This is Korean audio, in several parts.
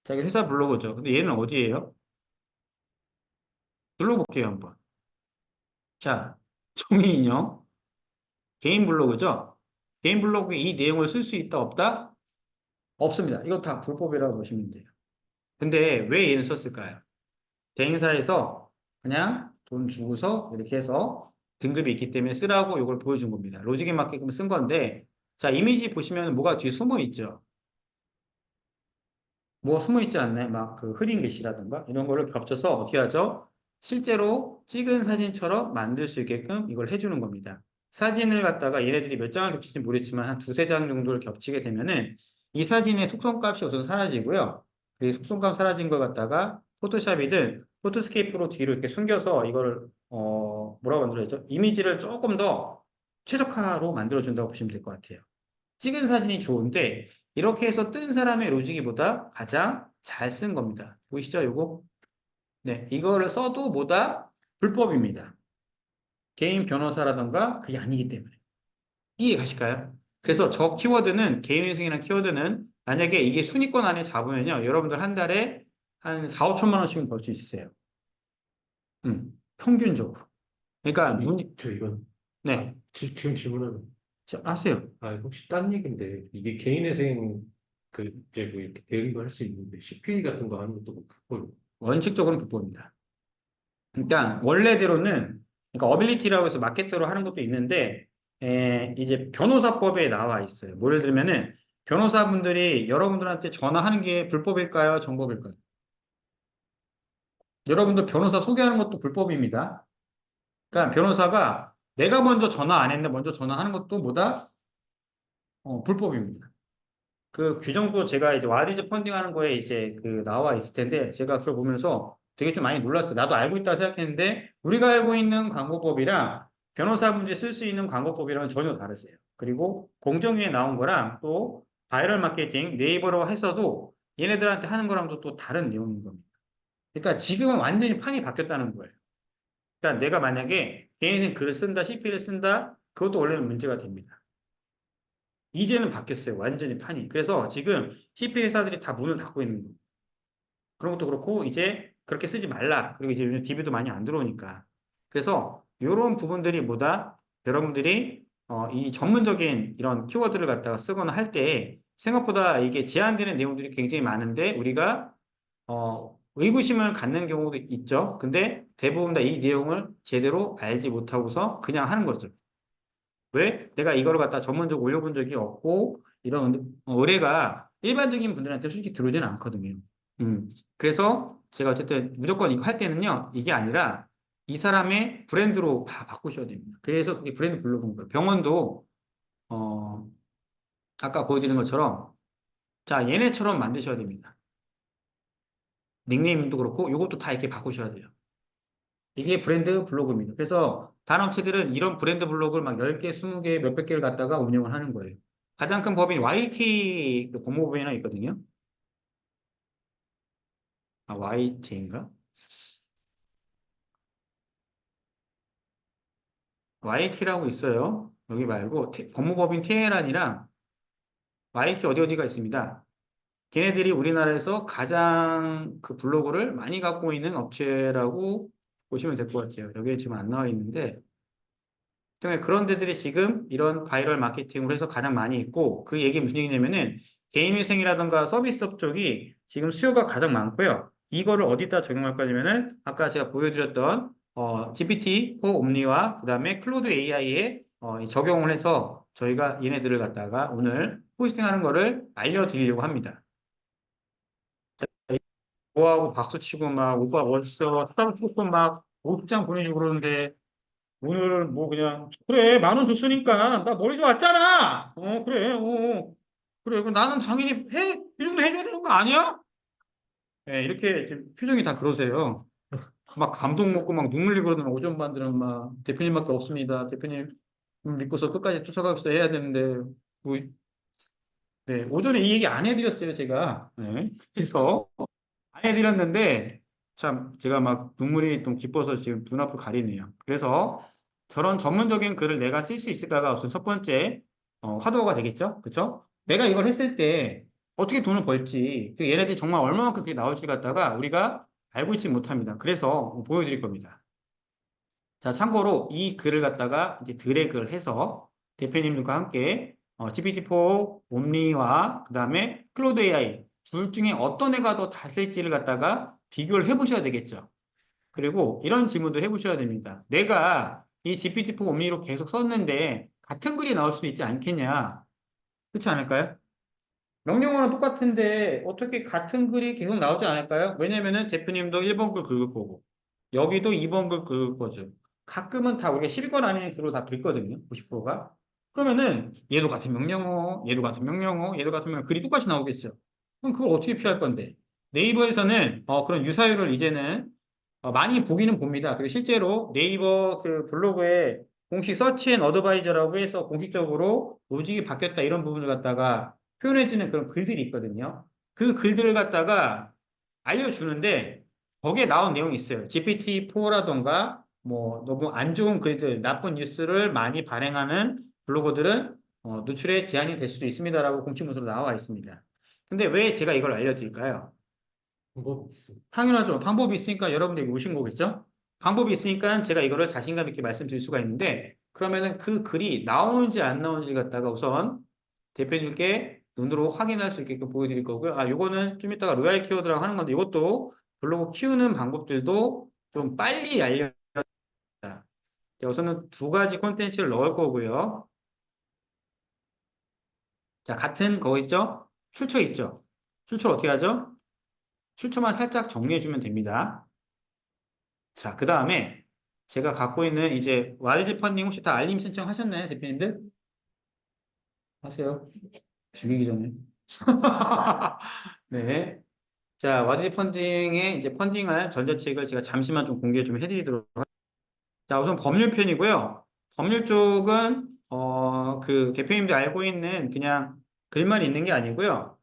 자기 회사 블로그죠. 근데 얘는 어디예요? 눌러볼게요, 한번. 자, 정의인형. 개인 블로그죠? 개인 블로그에 이 내용을 쓸 수 있다, 없다? 없습니다. 이거 다 불법이라고 보시면 돼요. 근데 왜 얘는 썼을까요? 대행사에서 그냥 돈 주고서 이렇게 해서 등급이 있기 때문에 쓰라고 이걸 보여준 겁니다. 로직에 맞게끔 쓴 건데, 자, 이미지 보시면 뭐가 뒤에 숨어 있죠? 뭐 숨어 있지 않나요? 막 그 흐린 글씨라든가 이런 거를 겹쳐서 어떻게 하죠? 실제로 찍은 사진처럼 만들 수 있게끔 이걸 해주는 겁니다. 사진을 갖다가 얘네들이 몇 장을 겹칠지 모르겠지만 한 두세 장 정도를 겹치게 되면은 이 사진의 속성값이 우선 사라지고요. 그 속성값 사라진 걸 갖다가 포토샵이든 포토스케이프로 뒤로 이렇게 숨겨서 이거를 뭐라고 만들어야죠? 이미지를 조금 더 최적화로 만들어준다고 보시면 될 것 같아요. 찍은 사진이 좋은데 이렇게 해서 뜬 사람의 로직이보다 가장 잘 쓴 겁니다. 보이시죠? 요거? 네, 이거를 써도 뭐다? 불법입니다. 개인 변호사라던가 그게 아니기 때문에. 이해 가실까요? 그래서 저 키워드는 개인회생이라는 키워드는 만약에 이게 순위권 안에 잡으면요. 여러분들 한 달에 한 4, 5천만 원씩은 벌 수 있으세요. 평균적으로. 그러니까 저 이건, 네. 지금 질문은, 자, 아세요. 혹시 딴 얘기인데, 이게 개인회생, 이제 뭐 이렇게 대응도 할 수 있는데, CPA 같은 거 하는 것도 뭐 불법. 원칙적으로는 불법입니다. 그러니까 원래대로는 그러니까 어빌리티라고 해서 마케터로 하는 것도 있는데 이제 변호사법에 나와 있어요. 뭐 예를 들면은 변호사분들이 여러분들한테 전화하는 게 불법일까요? 정법일까요? 여러분들 변호사 소개하는 것도 불법입니다. 그러니까 변호사가 내가 먼저 전화 안 했는데 먼저 전화하는 것도 뭐다? 불법입니다. 그 규정도 제가 이제 와리즈 펀딩하는 거에 이제 그 나와 있을 텐데 제가 그걸 보면서 되게 좀 많이 놀랐어요. 나도 알고 있다 생각했는데 우리가 알고 있는 광고법이랑 변호사분들이 쓸 수 있는 광고법이랑은 전혀 다르세요. 그리고 공정위에 나온 거랑 또 바이럴 마케팅 네이버로 해서도 얘네들한테 하는 거랑도 또 다른 내용인 겁니다. 그러니까 지금은 완전히 판이 바뀌었다는 거예요. 그러니까 내가 만약에 개인의 글을 쓴다, CP를 쓴다, 그것도 원래는 문제가 됩니다. 이제는 바뀌었어요. 완전히 판이. 그래서 지금 CP 회사들이 다 문을 닫고 있는 거예요. 그런 것도 그렇고 이제 그렇게 쓰지 말라. 그리고 이제 요즘 DB도 많이 안 들어오니까. 그래서 이런 부분들이 뭐다? 여러분들이 이 전문적인 이런 키워드를 갖다가 쓰거나 할 때 생각보다 이게 제한되는 내용들이 굉장히 많은데 우리가 의구심을 갖는 경우도 있죠. 근데 대부분 다 이 내용을 제대로 알지 못하고서 그냥 하는 거죠. 왜? 내가 이거를 갖다 전문적으로 올려본 적이 없고 이런 의뢰가 일반적인 분들한테 솔직히 들어오지는 않거든요. 그래서 제가 어쨌든 무조건 이거 할 때는요, 이게 아니라 이 사람의 브랜드로 다 바꾸셔야 됩니다. 그래서 그게 브랜드 블로그인 거예요. 병원도, 어, 아까 보여드린 것처럼, 자, 얘네처럼 만드셔야 됩니다. 닉네임도 그렇고, 이것도 다 이렇게 바꾸셔야 돼요. 이게 브랜드 블로그입니다. 그래서 다른 업체들은 이런 브랜드 블로그를 막 10개, 20개, 몇백 개를 갖다가 운영을 하는 거예요. 가장 큰 법인 YT 법무법인이 하나 있거든요. 아, YT인가? YT라고 있어요. 여기 말고 법무법인 테헤란이랑 YT 어디 어디가 있습니다. 걔네들이 우리나라에서 가장 그 블로그를 많이 갖고 있는 업체라고 보시면 될 것 같아요. 여기에 지금 안 나와 있는데 때문에 그런 데들이 지금 이런 바이럴 마케팅을 해서 가장 많이 있고 그 얘기 무슨 얘기냐면은 개인위생이라든가 서비스업 쪽이 지금 수요가 가장 많고요. 이거를 어디다 적용할 거냐면은 아까 제가 보여드렸던 GPT-4 옴니와 그다음에 클로드 AI에 적용을 해서 저희가 얘네들을 갖다가 오늘 포스팅하는 거를 알려드리려고 합니다. 뭐하고 박수치고 막 오빠 멋있어 사람 찍고 막 옷장 보내주고 그러는데 오늘 뭐 그냥 그래 10,000원 줬으니까 나 머리 좀 왔잖아. 그래 그래 그럼 나는 당연히 해 이 정도 해줘야 되는 거 아니야? 예, 이렇게 지금 표정이 다 그러세요. 막 감동 먹고 막 눈물 흘리고 그러는 오전반들은 막 대표님밖에 없습니다. 대표님 믿고서 끝까지 쫓아가서 해야 되는데 뭐, 네, 오전에 이 얘기 안 해드렸어요 제가. 네, 그래서 안 해드렸는데 참 제가 막 눈물이 좀 기뻐서 지금 눈앞을 가리네요. 그래서 저런 전문적인 글을 내가 쓸 수 있을까가 우선 첫 번째 화두가 되겠죠. 그렇죠? 내가 이걸 했을 때 어떻게 돈을 벌지? 얘네들이 정말 얼마만큼 그게 나올지 갖다가 우리가 알고 있지 못합니다. 그래서 보여드릴 겁니다. 자, 참고로 이 글을 갖다가 이제 드래그를 해서 대표님들과 함께 GPT-4 옴니와 그다음에 클로드 AI 둘 중에 어떤 애가 더 잘 쓸지를 갖다가 비교를 해보셔야 되겠죠. 그리고 이런 질문도 해보셔야 됩니다. 내가 이 GPT-4 옴니로 계속 썼는데 같은 글이 나올 수도 있지 않겠냐? 그렇지 않을까요? 명령어는 똑같은데 어떻게 같은 글이 계속 나오지 않을까요? 왜냐면은 대표님도 1번 글 긁을 거고 여기도 2번 글 긁을 거죠. 가끔은 다 우리가 실권 아닌 글로 다 긁거든요. 90%가. 그러면은 얘도 같은 명령어, 얘도 같은 명령어, 얘도 같은 명령어 글이 똑같이 나오겠죠. 그럼 그걸 어떻게 피할 건데? 네이버에서는 그런 유사율을 이제는 많이 보기는 봅니다. 그리고 실제로 네이버 그 블로그에 공식 서치 앤 어드바이저라고 해서 공식적으로 로직이 바뀌었다 이런 부분을 갖다가 표현해주는 그런 글들이 있거든요. 그 글들을 갖다가 알려주는데 거기에 나온 내용이 있어요. GPT-4라던가 뭐 너무 안 좋은 글들, 나쁜 뉴스를 많이 발행하는 블로거들은 노출에 제한이 될 수도 있습니다라고 공식 문서로 나와 있습니다. 근데 왜 제가 이걸 알려드릴까요? 방법이 있어. 당연하죠. 방법이 있으니까 여러분들이 오신 거겠죠? 방법이 있으니까 제가 이거를 자신감 있게 말씀드릴 수가 있는데, 그러면은 그 글이 나오는지 안 나오는지 갖다가 우선 대표님께 눈으로 확인할 수 있게끔 보여드릴 거고요. 아, 요거는 좀 이따가 로얄 키워드라고 하는 건데, 이것도 블로그 키우는 방법들도 좀 빨리 알려다. 자, 우선은 두 가지 콘텐츠를 넣을 거고요. 자, 같은 거 있죠? 출처 있죠? 출처를 어떻게 하죠? 출처만 살짝 정리해주면 됩니다. 자, 그 다음에 제가 갖고 있는 이제 YG 펀딩 혹시 다 알림 신청하셨나요, 대표님들? 하세요. 죽이기 전에. 네. 자, YG 펀딩의 이제 펀딩할 전자책을 제가 잠시만 좀 공개 좀 해드리도록 하겠습니다. 자, 우선 법률편이고요. 법률 쪽은, 그 대표님들 알고 있는 그냥 글만 있는 게 아니고요.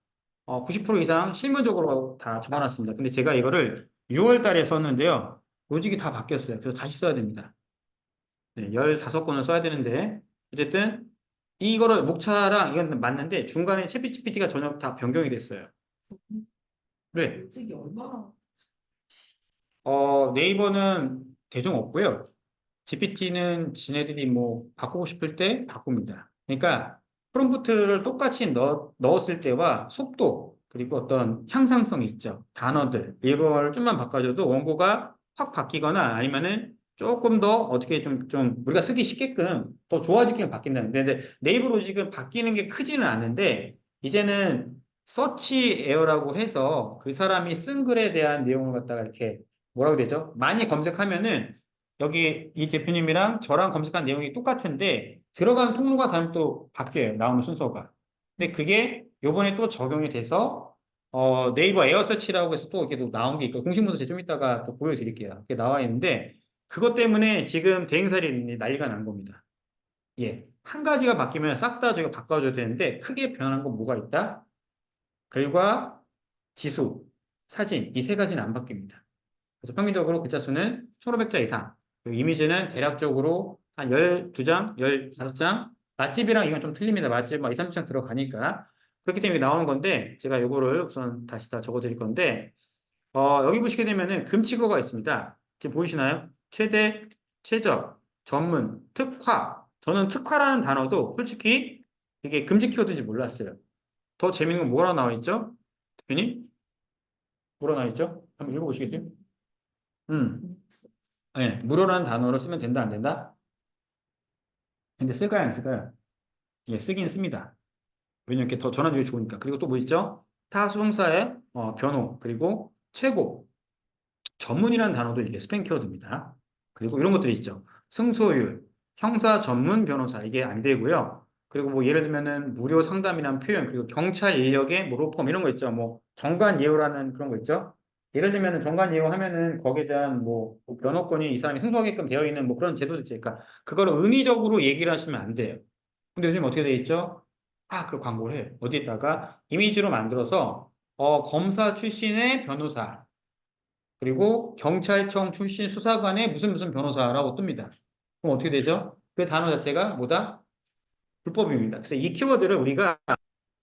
90% 이상 실무적으로 다 적어놨습니다. 근데 제가 이거를 6월 달에 썼는데요. 로직이 다 바뀌었어요. 그래서 다시 써야 됩니다. 네, 15권을 써야 되는데, 어쨌든, 이거를 목차랑 이건 맞는데, 중간에 챗GPT가 전혀 다 변경이 됐어요. 왜? 솔직히 얼마나 네이버는 대중 없고요. GPT는 지네들이 뭐 바꾸고 싶을 때 바꿉니다. 그러니까 프롬프트를 똑같이 넣었을 때와 속도, 그리고 어떤 향상성 있죠. 단어들, 이걸 좀만 바꿔줘도 원고가 확 바뀌거나 아니면은 조금 더 어떻게 좀 우리가 쓰기 쉽게끔 더 좋아지게 바뀐다는데 근데 네이버로 지금 바뀌는 게 크지는 않은데 이제는 서치 에어라고 해서 그 사람이 쓴 글에 대한 내용을 갖다가 이렇게 뭐라고 해야 되죠? 많이 검색하면은 여기 이 대표님이랑 저랑 검색한 내용이 똑같은데 들어가는 통로가 다르면 또 바뀌어요. 나오는 순서가. 근데 그게 요번에 또 적용이 돼서 네이버 에어서치라고 해서 또 이렇게 또 나온 게 있고 공식 문서 제가 좀 이따가 또 보여드릴게요. 이렇게 나와 있는데 그것 때문에 지금 대행살이 난리가 난 겁니다. 예. 한 가지가 바뀌면 싹 다 저희가 바꿔줘야 되는데 크게 변한 건 뭐가 있다? 글과 지수, 사진 이 세 가지는 안 바뀝니다. 그래서 평균적으로 글자 수는 1500자 이상. 그리고 이미지는 대략적으로 한 12장, 15장. 맛집이랑 이건 좀 틀립니다. 맛집 막 2, 3장 들어가니까. 그렇기 때문에 나오는 건데, 제가 요거를 우선 다시 다 적어 드릴 건데, 여기 보시게 되면은 금치어가 있습니다. 지금 보이시나요? 최대, 최저, 전문, 특화. 저는 특화라는 단어도 솔직히 이게 금지 키워드인지 몰랐어요. 더 재밌는 건 뭐라 나와 있죠? 대표님? 뭐라 나와 있죠? 한번 읽어보시겠어요? 음. 네, 무료라는 단어로 쓰면 된다, 안 된다? 근데 쓸까요, 안 쓸까요? 예, 쓰긴 씁니다. 왜냐면 이렇게 더 전환율이 좋으니까. 그리고 또 뭐 있죠? 타수동사의 변호, 그리고 최고, 전문이라는 단어도 이게 스팸 키워드입니다. 그리고 이런 것들이 있죠. 승소율, 형사 전문 변호사, 이게 안 되고요. 그리고 뭐 예를 들면은 무료 상담이라는 표현, 그리고 경찰 인력의 뭐 로펌 이런 거 있죠. 뭐 정관 예우라는 그런 거 있죠. 예를 들면은 정관 예우 하면은 거기에 대한 뭐 변호권이 이 사람이 승소하게끔 되어 있는 뭐 그런 제도도 있으니까 그거를 은의적으로 얘기를 하시면 안 돼요. 근데 요즘 어떻게 돼 있죠? 그 광고를 해요. 어디에다가 이미지로 만들어서 검사 출신의 변호사 그리고 경찰청 출신 수사관의 무슨 무슨 변호사라고 뜹니다. 그럼 어떻게 되죠? 그 단어 자체가 뭐다? 불법입니다. 그래서 이 키워드를 우리가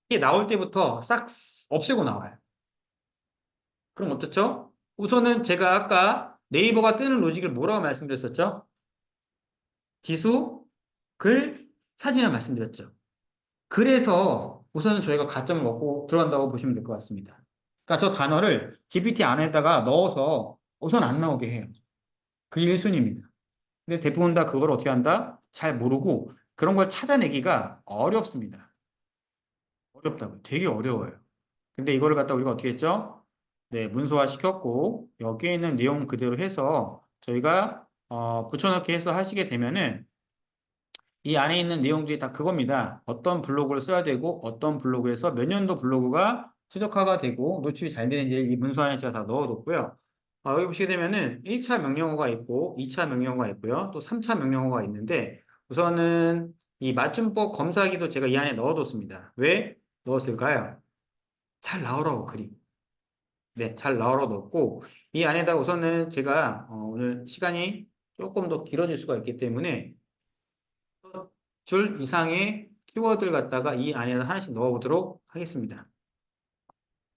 이게 나올 때부터 싹 없애고 나와요. 그럼 어떻죠? 우선은 제가 아까 네이버가 뜨는 로직을 뭐라고 말씀드렸었죠? 지수, 글, 사진을 말씀드렸죠. 그래서 우선은 저희가 가점을 먹고 들어간다고 보시면 될 것 같습니다. 그러니까 저 단어를 GPT 안에다가 넣어서 우선 안 나오게 해요. 그게 1순위입니다. 근데 대부분 다 그걸 어떻게 한다? 잘 모르고 그런 걸 찾아내기가 어렵습니다. 어렵다고. 되게 어려워요. 근데 이거를 갖다 우리가 어떻게 했죠? 네, 문서화 시켰고 여기에 있는 내용 그대로 해서 저희가 붙여넣기 해서 하시게 되면은 이 안에 있는 내용들이 다 그겁니다. 어떤 블로그를 써야 되고 어떤 블로그에서 몇 년도 블로그가 최적화가 되고 노출이 잘 되는지 이 문서 안에 제가 다 넣어뒀고요. 여기 보시게 되면은 1차 명령어가 있고 2차 명령어가 있고요. 또 3차 명령어가 있는데 우선은 이 맞춤법 검사기도 제가 이 안에 넣어뒀습니다. 왜 넣었을까요? 잘 나오라고 글이. 네, 잘 나오라고 넣었고 이 안에다 우선은 제가 오늘 시간이 조금 더 길어질 수가 있기 때문에 줄 이상의 키워드를 갖다가 이 안에 하나씩 넣어보도록 하겠습니다.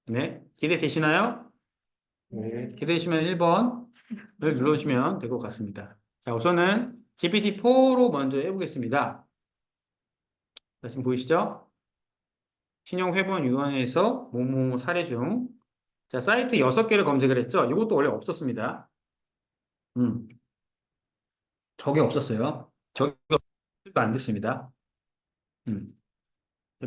네, 기대되시나요? 네, 기대되시면 1번을 눌러주시면 될 것 같습니다. 자, 우선은 GPT-4로 먼저 해보겠습니다. 자, 지금 보이시죠? 신용회복위원회에서 뭐뭐 사례 중. 자, 사이트 6개를 검색을 했죠? 이것도 원래 없었습니다. 음, 저게 없었어요. 저게 안 됐습니다. 음.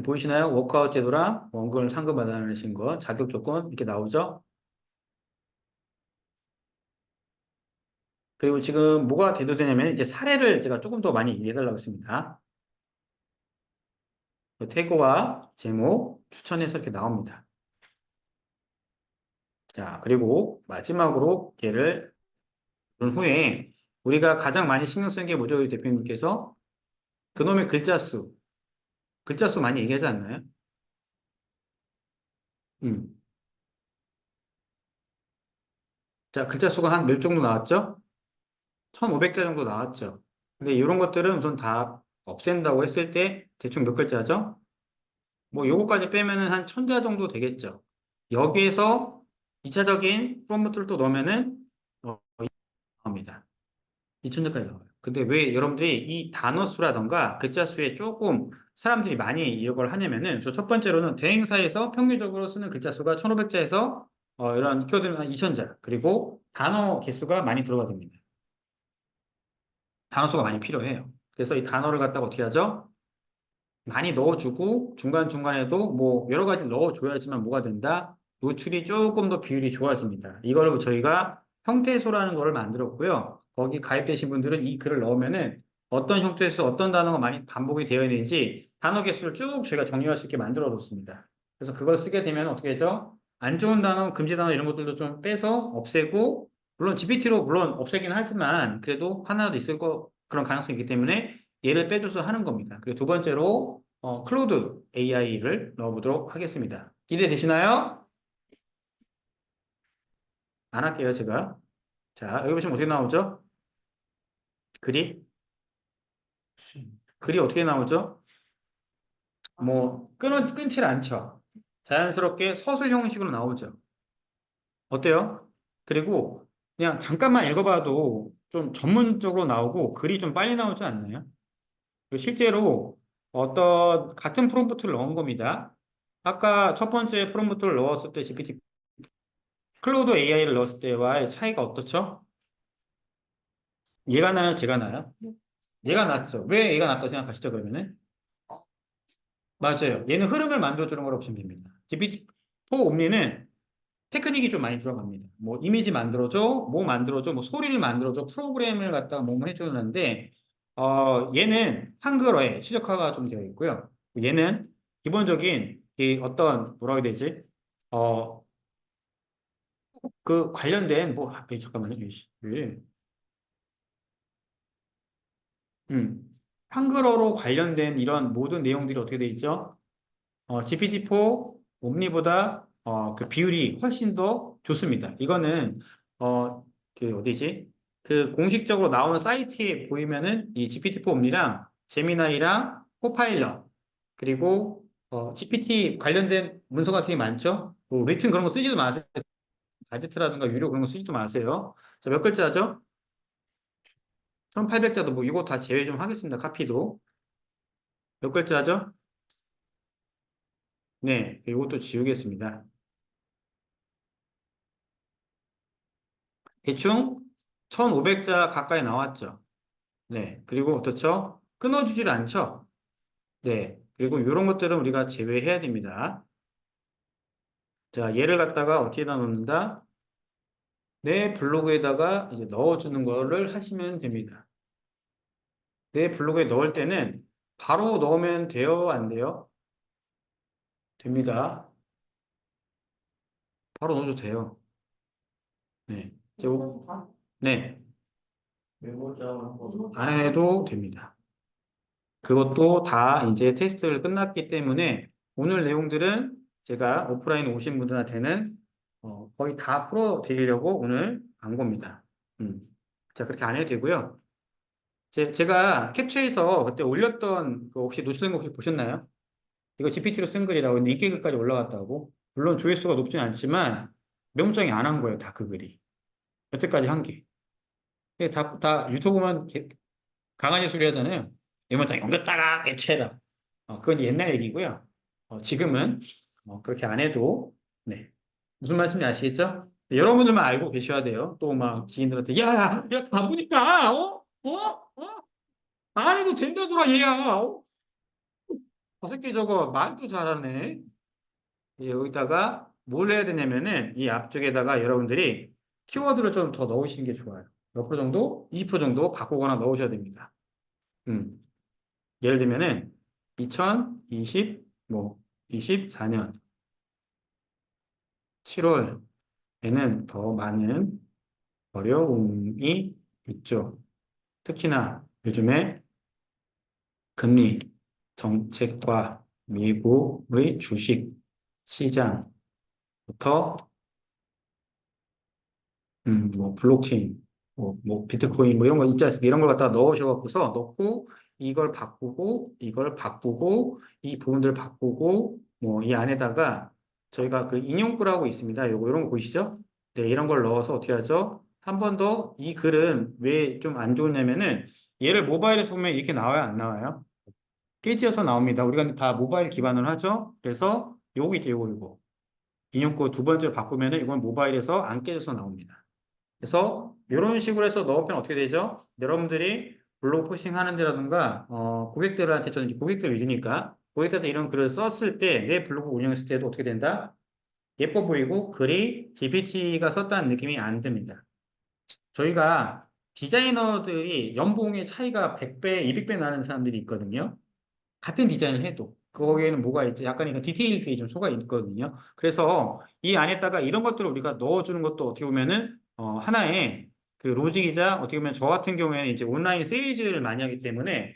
보이시나요? 워크아웃 제도랑 원금 상금받아내신 거, 자격 조건 이렇게 나오죠? 그리고 지금 뭐가 대두되냐면 이제 사례를 제가 조금 더 많이 얘기해달라고 했습니다. 태그와 제목, 추천해서 이렇게 나옵니다. 자, 그리고 마지막으로 얘를 그런 후에 우리가 가장 많이 신경 쓴 게 뭐죠? 이 대표님께서 그놈의 글자 수 많이 얘기하지 않나요? 음. 자, 글자 수가 한 몇 정도 나왔죠? 1500자 정도 나왔죠. 근데 이런 것들은 우선 다 없앤다고 했을 때 대충 몇 글자죠? 뭐 요거까지 빼면은 한 1000자 정도 되겠죠. 여기에서 2차적인 프롬프트를 또 넣으면은 나옵니다. 2000자까지 나와요. 근데 왜 여러분들이 이 단어 수라던가 글자 수에 조금 사람들이 많이 이걸 하냐면은 저 첫 번째로는 대행사에서 평균적으로 쓰는 글자 수가 1500자에서 이런 키워드는 한 2000자 그리고 단어 개수가 많이 들어가 됩니다. 단어 수가 많이 필요해요. 그래서 이 단어를 갖다가 어떻게 하죠? 많이 넣어주고 중간중간에도 뭐 여러 가지 넣어줘야지만 뭐가 된다? 노출이 조금 더 비율이 좋아집니다. 이걸 저희가 형태소라는 거를 만들었고요. 거기 가입되신 분들은 이 글을 넣으면은 어떤 형태에서 어떤 단어가 많이 반복이 되어야 되는지 단어 개수를 쭉 저희가 정리할 수 있게 만들어 뒀습니다. 그래서 그걸 쓰게 되면 어떻게 되죠? 안 좋은 단어, 금지 단어 이런 것들도 좀 빼서 없애고 물론 GPT로 물론 없애긴 하지만 그래도 하나라도 있을 거 그런 가능성이 있기 때문에 얘를 빼줘서 하는 겁니다. 그리고 두 번째로 클로드 AI를 넣어보도록 하겠습니다. 기대되시나요? 안 할게요, 제가. 자, 여기 보시면 어떻게 나오죠? 글이? 글이 어떻게 나오죠? 뭐, 끊질 않죠. 자연스럽게 서술 형식으로 나오죠. 어때요? 그리고 그냥 잠깐만 읽어봐도 좀 전문적으로 나오고 글이 좀 빨리 나오지 않나요? 그리고 실제로 어떤 같은 프롬프트를 넣은 겁니다. 아까 첫 번째 프롬프트를 넣었을 때 GPT 클로드 AI를 넣었을 때와의 차이가 어떻죠? 얘가 나요, 제가 나요? 얘가 낫죠. 왜 얘가 낫다고 생각하시죠, 그러면은? 맞아요. 얘는 흐름을 만들어주는 거라고 보시면 됩니다. GPT-4 옴니는 테크닉이 좀 많이 들어갑니다. 뭐 이미지 만들어줘, 뭐 만들어줘, 뭐 소리를 만들어줘, 프로그램을 갖다가 뭐뭐 해주는데, 얘는 한글어에 최적화가 좀 되어 있고요. 얘는 기본적인 이 어떤 뭐라고 해야 되지? 어, 그 관련된 뭐 잠깐만요. 음. 한글어로 관련된 이런 모든 내용들이 어떻게 돼 있죠? GPT-4 옴니보다 그 비율이 훨씬 더 좋습니다. 이거는 그 어디지? 그 공식적으로 나오는 사이트에 보이면은 이 GPT-4 옴니랑 제미나이랑 코파일럿 그리고 GPT 관련된 문서가 되게 많죠? 뭐, 리튼 그런 거 쓰지도 마세요. 가제트라든가 유료 그런 거 쓰지도 마세요. 자, 몇 글자죠? 1800자도 뭐, 이거 다 제외 좀 하겠습니다. 카피도. 몇 글자죠? 네, 이것도 지우겠습니다. 대충 1500자 가까이 나왔죠. 네, 그리고 어떻죠? 끊어주질 않죠? 네, 그리고 이런 것들은 우리가 제외해야 됩니다. 자, 얘를 갖다가 어디에다 넣는다? 내 블로그에다가 이제 넣어주는 거를 하시면 됩니다. 내 블로그에 넣을 때는 바로 넣으면 돼요? 안 돼요? 됩니다. 바로 넣어도 돼요. 네. 네. 안 해도 됩니다. 그것도 다 이제 테스트를 끝났기 때문에 오늘 내용들은 제가 오프라인 오신 분들한테는 거의 다 풀어드리려고 오늘 간 겁니다. 음. 자, 그렇게 안 해도 되고요. 제가 캡처해서 그때 올렸던 그 혹시 노출된 거 혹시 보셨나요? 이거 GPT로 쓴 글이라고 근데 인기 글까지 올라갔다고. 물론 조회수가 높진 않지만 메모장이 안 한 거예요. 다 그 글이. 여태까지 한 게. 이게 다 유튜브만 강아지 소리 하잖아요. 메모장에 옮겼다가 개체라. 그건 옛날 얘기고요. 지금은 그렇게 안 해도 네. 무슨 말씀인지 아시겠죠? 네, 여러분들만 알고 계셔야 돼요. 또 막 지인들한테 야, 가보니까 안 해도 된다더라 얘야. 저 새끼 저거 말도 잘하네. 여기다가 뭘 해야 되냐면은 이 앞쪽에다가 여러분들이 키워드를 좀 더 넣으시는 게 좋아요. 몇 프로 정도? 20% 정도 바꾸거나 넣으셔야 됩니다. 음. 예를 들면은 2020, 뭐 24년 7월에는 더 많은 어려움이 있죠. 특히나 요즘에 금리 정책과 미국의 주식 시장부터 뭐 블록체인, 뭐 비트코인 뭐 이런 거 있지 않습니까? 이런 걸 갖다 넣으셔갖고서 넣고 이걸 바꾸고 이 부분들 바꾸고 뭐 이 안에다가 저희가 그 인용구라고 있습니다. 요거 이런 거 보이시죠? 네, 이런 걸 넣어서 어떻게 하죠? 한 번 더 이 글은 왜 좀 안 좋냐면은 얘를 모바일에서 보면 이렇게 나와요, 안 나와요? 깨지어서 나옵니다. 우리가 다 모바일 기반으로 하죠. 그래서 요거 있죠, 요거. 인용구 두 번째로 바꾸면은 이건 모바일에서 안 깨져서 나옵니다. 그래서 이런 식으로 해서 넣으면 어떻게 되죠? 여러분들이 블로그 포스팅 하는 데라든가 고객들한테 저는 이제 고객들 위주니까 고객들한테 이런 글을 썼을 때 내 블로그 운영했을 때도 어떻게 된다? 예뻐 보이고 글이 GPT가 썼다는 느낌이 안 듭니다. 저희가 디자이너들이 연봉의 차이가 100배, 200배 나는 사람들이 있거든요. 같은 디자인을 해도 거기에는 뭐가 있죠? 약간 이런 디테일들이 좀 속아 있거든요. 그래서 이 안에다가 이런 것들을 우리가 넣어주는 것도 어떻게 보면은 하나의 그 로직이자 어떻게 보면 저 같은 경우에는 이제 온라인 세일즈를 많이 하기 때문에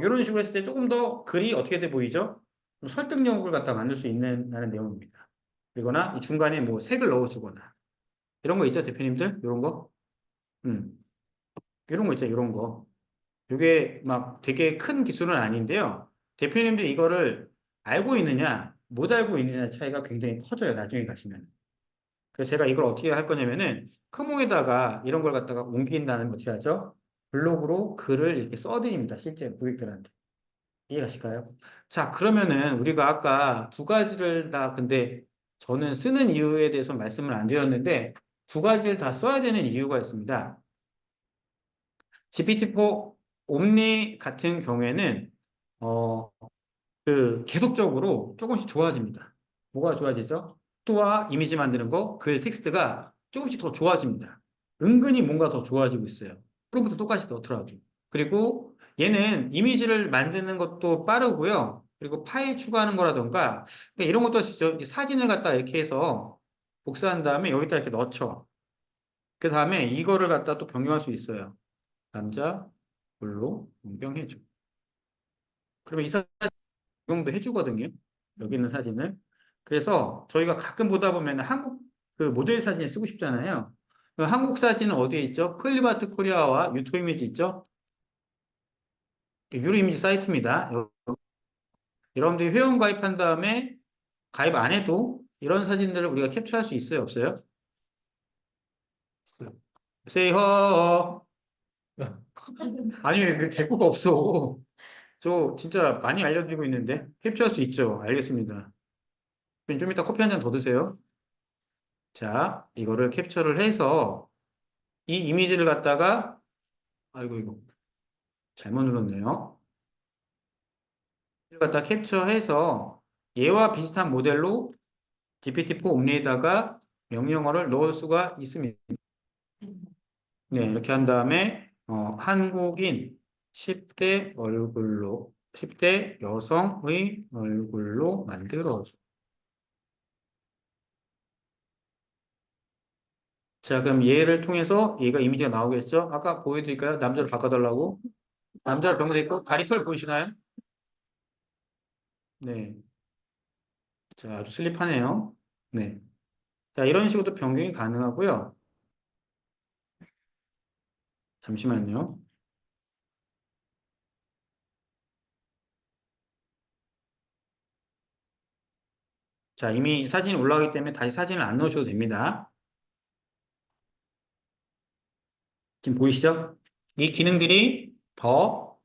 이런 식으로 했을 때 조금 더 글이 어떻게 돼 보이죠? 좀 설득력을 갖다 만들 수 있는 라는 내용입니다. 그리거나 이 중간에 뭐 색을 넣어주거나 이런 거 있죠, 대표님들? 이런 거? 음, 이런 거 있죠, 이런 거. 이게 막 되게 큰 기술은 아닌데요. 대표님들이 이거를 알고 있느냐, 못 알고 있느냐 차이가 굉장히 커져요, 나중에 가시면. 그래서 제가 이걸 어떻게 할 거냐면은, 크몽에다가 이런 걸 갖다가 옮긴다는 거 어떻게 하죠? 블로그로 글을 이렇게 써드립니다, 실제 고객들한테. 이해가실까요? 자, 그러면은 우리가 아까 두 가지를 다, 근데 저는 쓰는 이유에 대해서 말씀을 안 드렸는데, 두 가지를 다 써야 되는 이유가 있습니다. GPT-4 옴니 같은 경우에는 어, 그 계속적으로 조금씩 좋아집니다. 뭐가 좋아지죠? 또와 이미지 만드는 거, 글 텍스트가 조금씩 더 좋아집니다. 은근히 뭔가 더 좋아지고 있어요. 프롬프트 똑같이 넣더라도. 그리고 얘는 이미지를 만드는 것도 빠르고요. 그리고 파일 추가하는 거라던가 그러니까 이런 것도 하시죠. 사진을 갖다 이렇게 해서 복사한 다음에 여기다 이렇게 넣죠. 그 다음에 이거를 갖다 또 변경할 수 있어요. 남자 물로 변경해줘. 그러면 이 사진 변경도 해주거든요. 여기 있는 사진을. 그래서 저희가 가끔 보다 보면 한국 그 모델 사진을 쓰고 싶잖아요. 그 한국 사진은 어디에 있죠? 클리바트 코리아와 유토 이미지 있죠? 유로 이미지 사이트입니다. 여러분들이 회원 가입한 다음에 가입 안 해도 이런 사진들을 우리가 캡처할 수 있어요, 없어요? Say 허. 아니, 왜 대꾸가 없어? 저 진짜 많이 알려드리고 있는데 캡처할 수 있죠? 알겠습니다. 그럼 좀 이따 커피 한 잔 더 드세요. 자, 이거를 캡처를 해서 이 이미지를 갖다가 아이고 이거 잘못 눌렀네요. 이걸 갖다 캡처해서 얘와 비슷한 모델로 GPT-4 옴니에다가 명령어를 넣을 수가 있습니다. 네, 이렇게 한 다음에 한국인 10대 얼굴로 10대 여성의 얼굴로 만들어줘. 자, 그럼 얘를 통해서 얘가 이미지가 나오겠죠? 아까 보여드릴까요? 남자를 바꿔달라고. 남자를 병도 있고 다리 털 보이시나요? 네. 자, 아주 슬립하네요. 네. 자, 이런 식으로도 변경이 가능하고요. 잠시만요. 자, 이미 사진이 올라가기 때문에 다시 사진을 안 넣으셔도 됩니다. 지금 보이시죠? 이 기능들이 더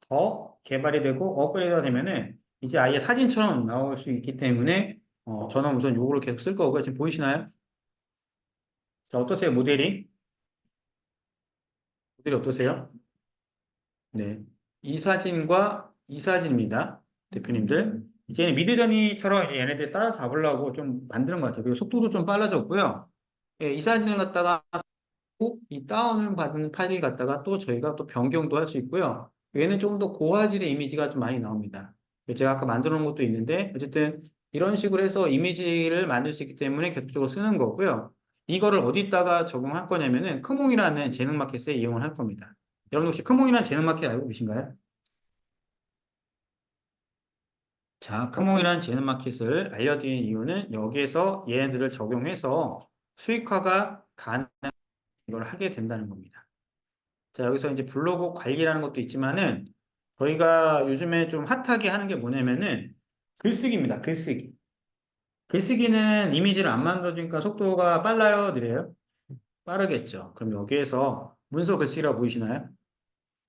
개발이 되고 업그레이드가 되면은 이제 아예 사진처럼 나올 수 있기 때문에 저는 우선 요거를 계속 쓸 거고요. 지금 보이시나요? 자, 어떠세요? 모델이 어떠세요? 네. 이 사진과 이 사진입니다. 대표님들. 이제 미드저니처럼 이제 얘네들 따라잡으려고 좀 만드는 것 같아요. 그리고 속도도 좀 빨라졌고요. 예, 이 사진을 갖다가 이 다운을 받은 파일 갖다가 또 저희가 또 변경도 할 수 있고요. 얘는 좀 더 고화질의 이미지가 좀 많이 나옵니다. 제가 아까 만들어 놓은 것도 있는데 어쨌든 이런 식으로 해서 이미지를 만들 수 있기 때문에 계속적으로 쓰는 거고요. 이거를 어디다가 적용할 거냐면은 크몽이라는 재능 마켓에 이용을 할 겁니다. 여러분 혹시 크몽이라는 재능 마켓 알고 계신가요? 자, 크몽이라는 재능 마켓을 알려드린 이유는 여기에서 얘네들을 적용해서 수익화가 가능한 걸 하게 된다는 겁니다. 자, 여기서 이제 블로그 관리라는 것도 있지만은 저희가 요즘에 좀 핫하게 하는 게 뭐냐면은 글쓰기입니다. 글쓰기. 글쓰기는 이미지를 안 만들어주니까 속도가 빨라요, 느려요? 빠르겠죠. 그럼 여기에서 문서 글쓰기라고 보이시나요?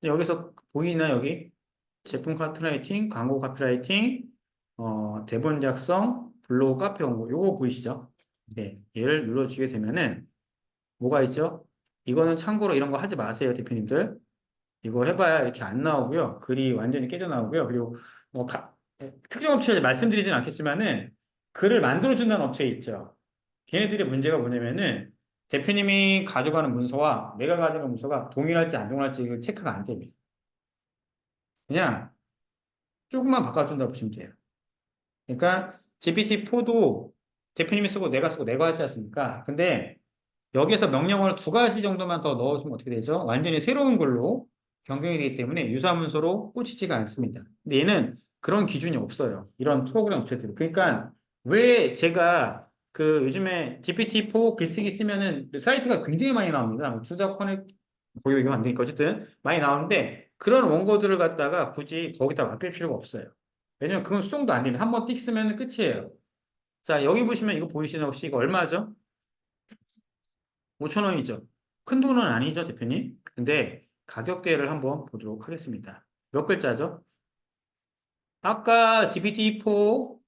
여기서 보이나 여기? 제품 카피라이팅, 광고 카피라이팅, 대본 작성, 블로그 카페 홍보 요거 보이시죠? 네, 얘를 눌러주게 되면은 뭐가 있죠? 이거는 참고로 이런 거 하지 마세요, 대표님들. 이거 해봐야 이렇게 안 나오고요. 글이 완전히 깨져 나오고요. 그리고 뭐 특정 업체를 말씀드리진 않겠지만은 글을 만들어준다는 업체 있죠. 걔네들의 문제가 뭐냐면은 대표님이 가져가는 문서와 내가 가져가는 문서가 동일할지 안 동일할지 이거 체크가 안 됩니다. 그냥 조금만 바꿔준다고 보시면 돼요. 그러니까 GPT-4도 대표님이 쓰고 내가 쓰고 내가 하지 않습니까? 근데 여기에서 명령어를 두 가지 정도만 더 넣어주면 어떻게 되죠? 완전히 새로운 걸로 변경이 되기 때문에 유사문서로 꽂히지가 않습니다. 근데 얘는 그런 기준이 없어요. 이런 프로그램 업체들은. 그러니까 왜 제가 그 요즘에 GPT-4 글쓰기 쓰면은 사이트가 굉장히 많이 나옵니다. 뭐 투자 커넥 보이면 안 되니까 어쨌든 많이 나오는데 그런 원고들을 갖다가 굳이 거기다 맡길 필요가 없어요. 왜냐면 그건 수정도 안 됩니다. 한번 띡 쓰면 끝이에요. 자, 여기 보시면 이거 보이시나요? 혹시 이거 얼마죠? 5천 원이죠. 큰 돈은 아니죠, 대표님. 근데 가격대를 한번 보도록 하겠습니다. 몇 글자죠? 아까 GPT-4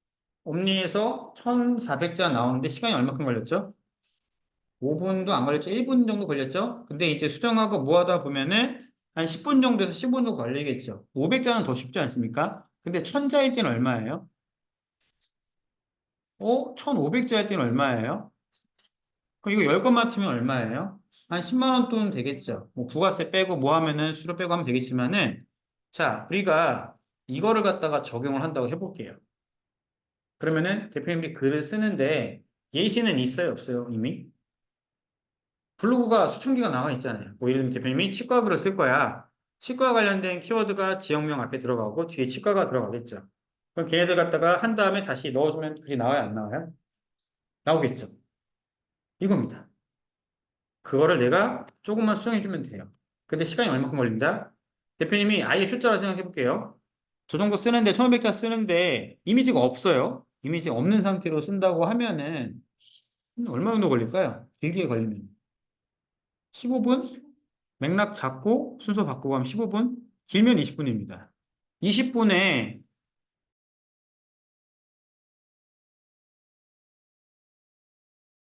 옴니에서 1,400자 나오는데 시간이 얼마큼 걸렸죠? 5분도 안 걸렸죠? 1분 정도 걸렸죠? 근데 이제 수정하고 뭐하다 보면은 한 10분 정도에서 15분 정도 걸리겠죠. 500자는 더 쉽지 않습니까? 근데 1,000자일 때는 얼마예요? 1,500자일 때는 얼마예요? 그럼 이거 10건 맡으면 얼마예요? 한 10만 원 돈 되겠죠. 뭐 부가세 빼고 뭐 하면은 수료 빼고 하면 되겠지만은 자, 우리가 이거를 갖다가 적용을 한다고 해볼게요. 그러면은 대표님이 글을 쓰는데 예시는 있어요, 없어요, 이미? 블로그가 수천 개가 나와 있잖아요. 뭐 예를 들면 대표님이 치과 글을 쓸 거야. 치과 관련된 키워드가 지역명 앞에 들어가고 뒤에 치과가 들어가겠죠. 그럼 걔네들 갖다가 한 다음에 다시 넣어주면 글이 나와요, 안 나와요? 나오겠죠. 이겁니다. 그거를 내가 조금만 수정해주면 돼요. 근데 시간이 얼마큼 걸린다? 대표님이 아예 숫자로 생각해 볼게요. 저 정도 쓰는데 1500자 쓰는데 이미지가 없어요. 이미지 없는 상태로 쓴다고 하면은 얼마 정도 걸릴까요? 길게 걸리면 15분? 맥락 잡고 순서 바꾸고 하면 15분? 길면 20분입니다. 20분에